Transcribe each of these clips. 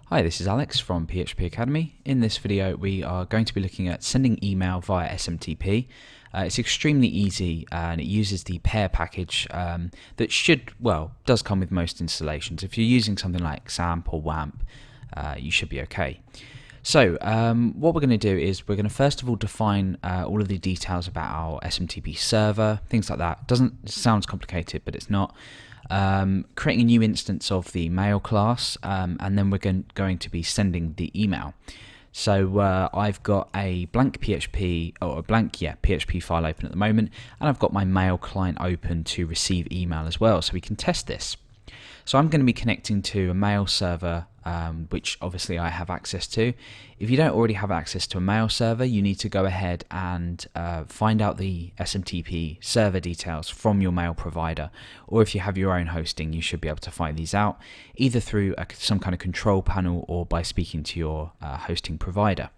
Hi, this is Alex from PHP Academy. In this video we are going to be looking at sending email via SMTP. It's extremely easy and it uses the pair package that does come with most installations. If you're using something like XAMPP or WAMP, you should be okay. So what we're going to do is we're going to first of all define all of the details about our SMTP server, things like that. It sounds complicated, but it's not. Creating a new instance of the mail class, and then we're going to be sending the email. So I've got a blank PHP file open at the moment, and I've got my mail client open to receive email as well, so we can test this. So I'm going to be connecting to a mail server, which obviously I have access to. If you don't already have access to a mail server, you need to go ahead and find out the SMTP server details from your mail provider, or if you have your own hosting, you should be able to find these out either through some kind of control panel or by speaking to your hosting provider.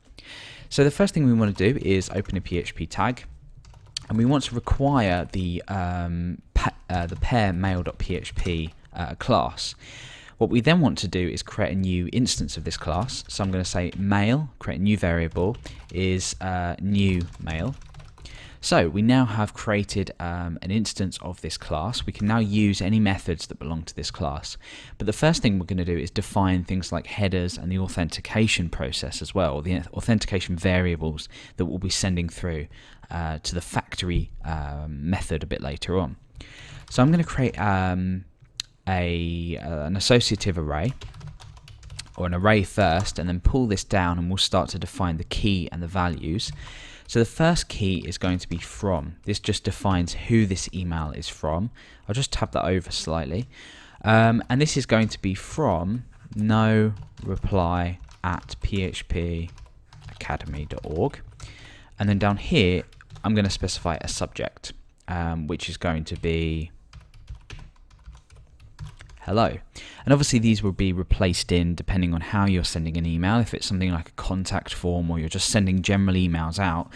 So the first thing we want to do is open a PHP tag, and we want to require the pair mail.php class. What we then want to do is create a new instance of this class. So I'm going to say mail, create a new variable, is new mail. So we now have created an instance of this class. We can now use any methods that belong to this class. But the first thing we're going to do is define things like headers and the authentication process as well, or the authentication variables that we'll be sending through to the factory method a bit later on. So I'm going to create an associative array, or an array first, and then pull this down, and we'll start to define the key and the values. So the first key is going to be from. This just defines who this email is from. I'll just tab that over slightly, and this is going to be from no reply at phpacademy.org, and then down here I'm going to specify a subject, which is going to be hello. And obviously these will be replaced in depending on how you're sending an email. If it's something like a contact form, or you're just sending general emails out,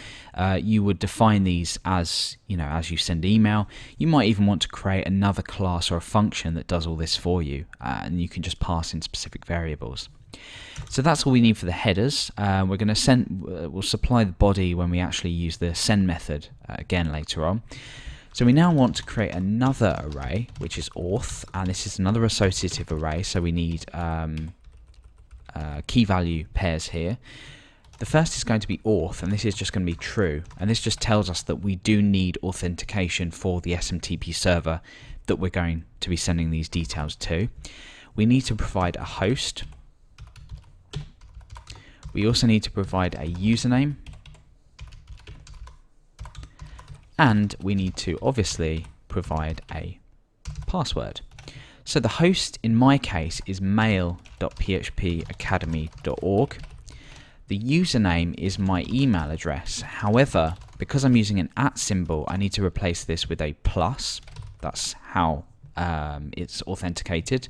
you would define these as you send email. You might even want to create another class or a function that does all this for you, and you can just pass in specific variables. So that's all we need for the headers. We're going to we'll supply the body when we actually use the send method again later on. So we now want to create another array, which is auth, and this is another associative array, so we need key value pairs here. The first is going to be auth, and this is just going to be true, and this just tells us that we do need authentication for the SMTP server that we're going to be sending these details to. We need to provide a host. We also need to provide a username. And we need to obviously provide a password. So the host in my case is mail.phpacademy.org. The username is my email address. However, because I'm using an @ symbol, I need to replace this with a plus. That's how it's authenticated.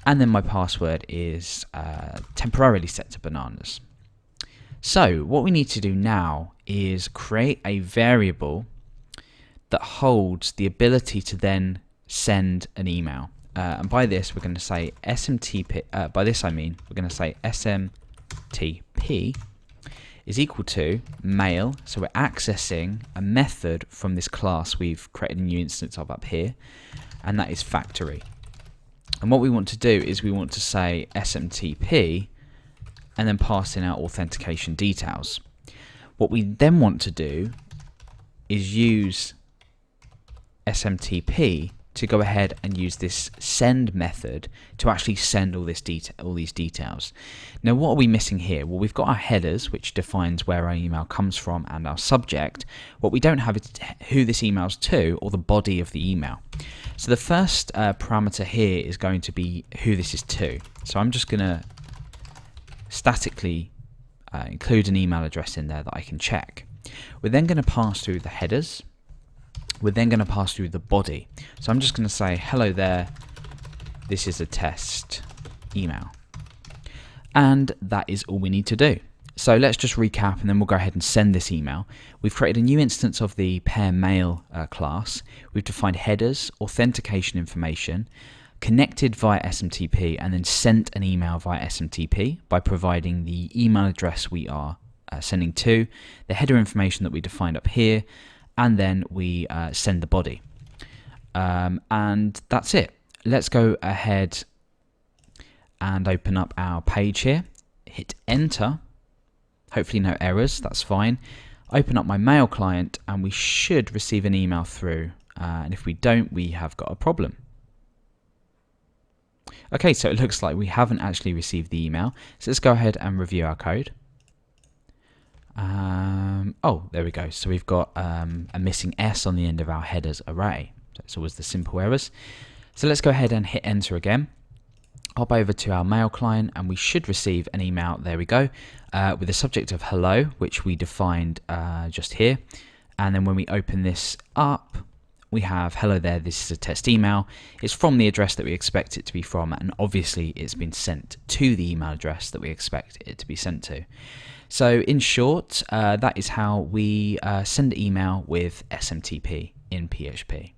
And then my password is temporarily set to bananas. So what we need to do now is create a variable that holds the ability to then send an email. And by this we're going to say SMTP, by this I mean we're going to say SMTP is equal to mail. So we're accessing a method from this class we've created a new instance of up here, and that is factory. And what we want to do is we want to say SMTP and then pass in our authentication details. What we then want to do is use SMTP to go ahead and use this send method to actually send all these details. Now what are we missing here? Well, we've got our headers, which defines where our email comes from, and our subject. What we don't have is who this email's to, or the body of the email. So the first parameter here is going to be who this is to. So I'm just going to statically include an email address in there that I can check. We're then going to pass through the headers. We're then going to pass through the body. So I'm just going to say, hello there, this is a test email. And that is all we need to do. So let's just recap, and then we'll go ahead and send this email. We've created a new instance of the pair mail class. We've defined headers, authentication information, connected via SMTP and then sent an email via SMTP by providing the email address we are sending to, the header information that we defined up here, and then we send the body. And that's it. Let's go ahead and open up our page here, hit enter, hopefully no errors, that's fine. Open up my mail client and we should receive an email through, and if we don't, we have got a problem. Okay, so it looks like we haven't actually received the email, so let's go ahead and review our code. Oh, there we go, so we've got a missing S on the end of our headers array. So it's always the simple errors. So let's go ahead and hit enter again. Hop over to our mail client and we should receive an email, there we go, with the subject of hello, which we defined just here. And then when we open this up, we have hello there, this is a test email. It's from the address that we expect it to be from, and obviously it's been sent to the email address that we expect it to be sent to. So in short, that is how we send email with SMTP in PHP.